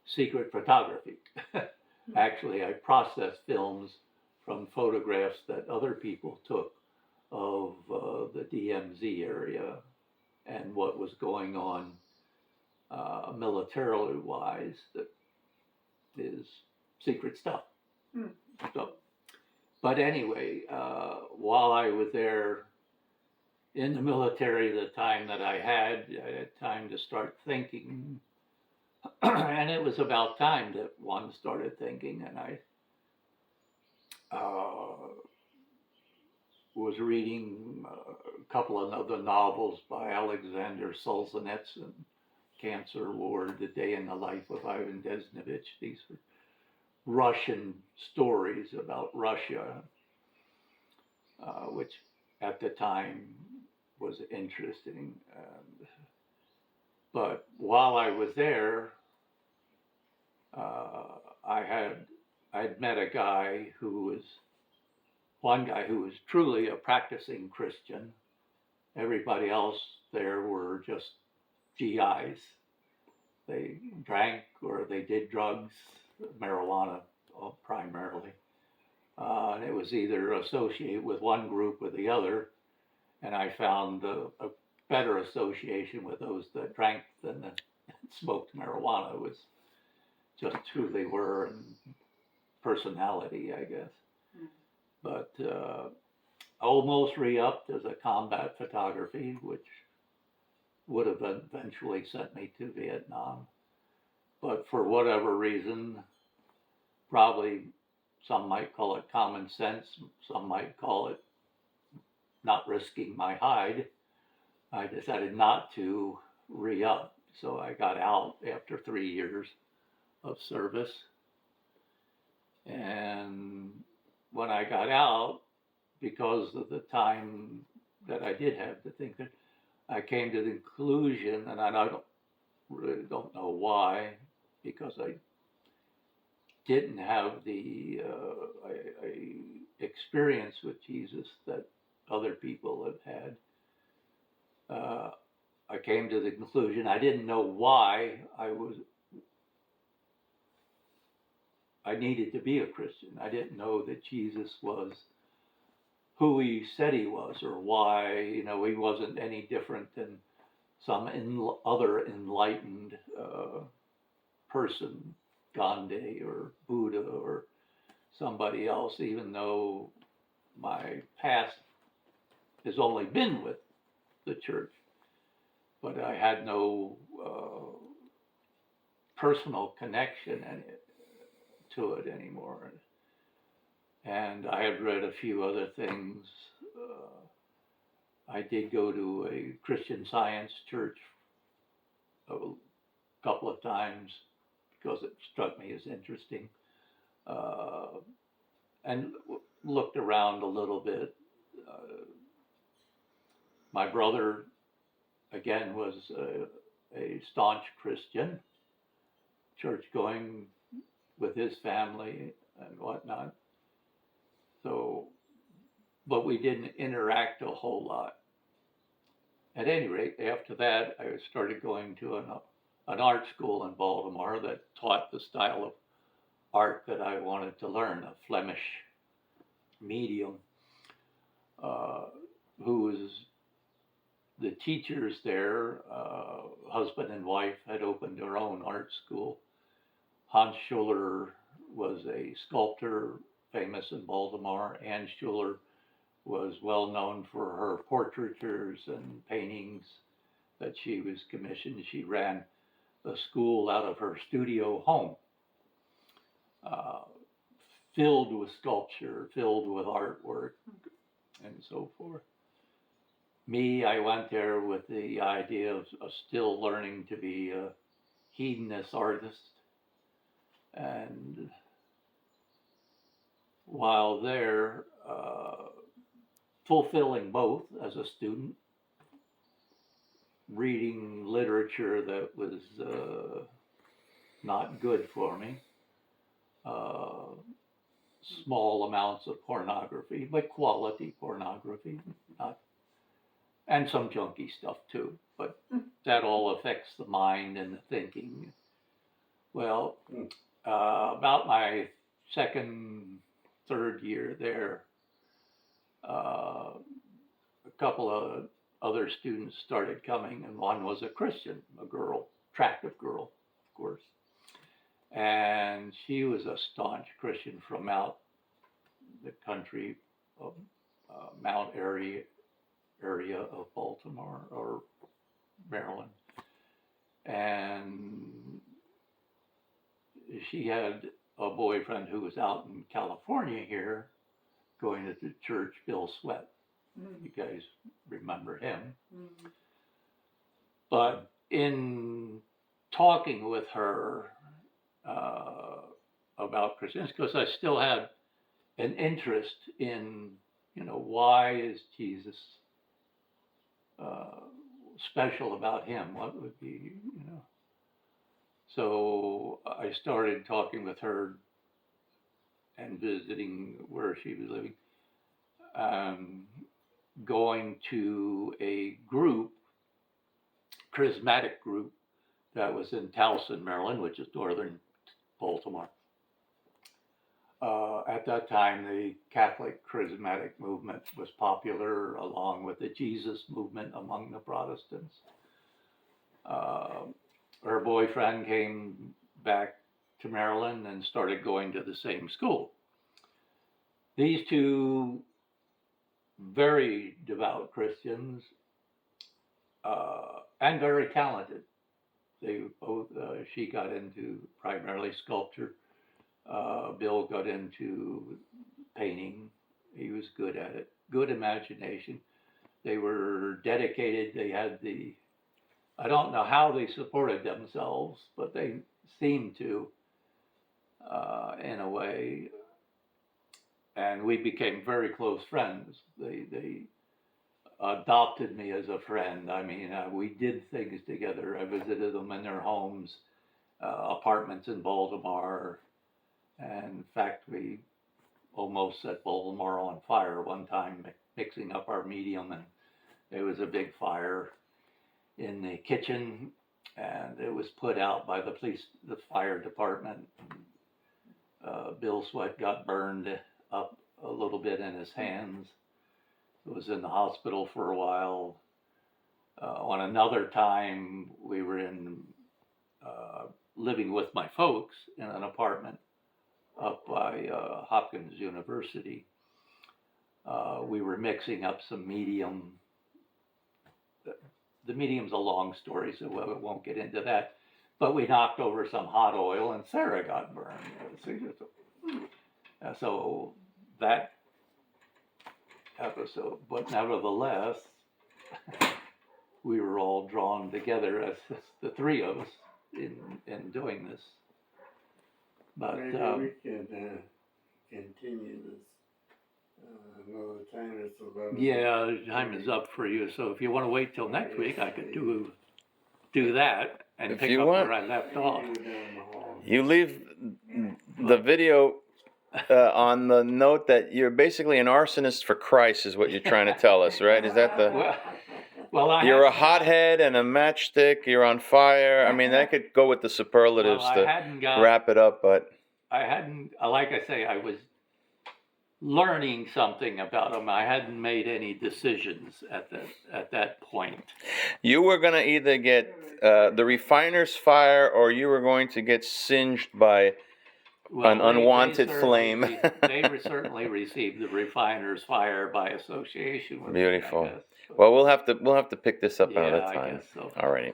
secret photography. Actually, I processed films from photographs that other people took of the DMZ area and what was going on militarily wise that is secret stuff. So, but anyway, while I was there in the military, the time that I had time to start thinking. And it was about time that one started thinking, and I was reading a couple of other novels by Alexander Solzhenitsyn, Cancer Ward, The Day in the Life of Ivan Desnovich. These were Russian stories about Russia, which at the time was interesting. But while I was there, I'd met a guy one guy who was truly a practicing Christian. Everybody else there were just GIs. They drank or they did drugs, marijuana primarily. And it was either associated with one group or the other. And I found a better association with those that drank than that smoked marijuana. It was just who they were and personality, I guess. But almost re-upped as a combat photography, which would have eventually sent me to Vietnam. But for whatever reason, probably some might call it common sense, some might call it not risking my hide, I decided not to re-up. So I got out after 3 years of service. And when I got out, because of the time that I did have to think, that I came to the conclusion, and I don't know why, because I didn't have the experience with Jesus that other people have had. I came to the conclusion I didn't know why I needed to be a Christian. I didn't know that Jesus was who he said he was, or why, he wasn't any different than some other enlightened person, Gandhi or Buddha or somebody else, even though my past has only been with the church. But I had no personal connection to it anymore. And I had read a few other things. I did go to a Christian Science church a couple of times because it struck me as interesting. And looked around a little bit. My brother, again, was a staunch Christian, church going with his family and whatnot. So, but we didn't interact a whole lot. At any rate, after that, I started going to an art school in Baltimore that taught the style of art that I wanted to learn, a Flemish medium, who was the teachers there, husband and wife, had opened their own art school. Hans Schuller was a sculptor famous in Baltimore. Ann Schuller was well known for her portraitures and paintings that she was commissioned. She ran the school out of her studio home, filled with sculpture, filled with artwork, and so forth. Me, I went there with the idea of still learning to be a hedonist artist. And while there, fulfilling both as a student, reading literature that was not good for me, small amounts of pornography, but quality pornography, and some junky stuff too, but that all affects the mind and the thinking, Well, about my third year there, a couple of other students started coming, and one was a Christian, a girl, attractive girl, of course. And she was a staunch Christian from out the country of Mount Airy area of Baltimore or Maryland. And she had a boyfriend who was out in California here going to the church, Bill Sweat. You guys remember him. But in talking with her about Christians, because I still had an interest in, why is Jesus special about him? What would be, So I started talking with her and visiting where she was living, going to a group, charismatic group, that was in Towson, Maryland, which is northern Baltimore. At that time, the Catholic charismatic movement was popular, along with the Jesus movement among the Protestants. Her boyfriend came back to Maryland and started going to the same school. These two very devout Christians and very talented. They both, she got into primarily sculpture. Bill got into painting. He was good at it. Good imagination. They were dedicated. They had I don't know how they supported themselves, but they seemed to, in a way. And we became very close friends. They adopted me as a friend. I mean, we did things together. I visited them in their homes, apartments in Baltimore. And in fact, we almost set Baltimore on fire one time, mixing up our medium, and there was a big fire in the kitchen, and it was put out by the fire department. Bill Sweat got burned up a little bit in his hands. He was in the hospital for a while. On another time, we were living with my folks in an apartment up by Hopkins University. We were mixing up some medium. The medium's a long story, so we won't get into that. But we knocked over some hot oil, and Sarah got burned. So that episode, but nevertheless, we were all drawn together as the three of us in doing this. But maybe we can continue this another time or so. Yeah, time is up for you. So if you want to wait till next week, I could do that and If pick you up want. where I left off. You leave the video on the note that you're basically an arsonist for Christ, is what you're trying to tell us, right? Is that the? Well, You're a hothead and a matchstick. You're on fire. I mean, that could go with the superlatives to wrap it up, but I hadn't. Like I say, I was learning something about them. I hadn't made any decisions at that point. You were going to either get the refiner's fire, or you were going to get singed by an unwanted flame. They certainly received the refiner's fire by association with Beautiful. me, I guess. Well, we'll have to pick this up another time. I guess so. All righty.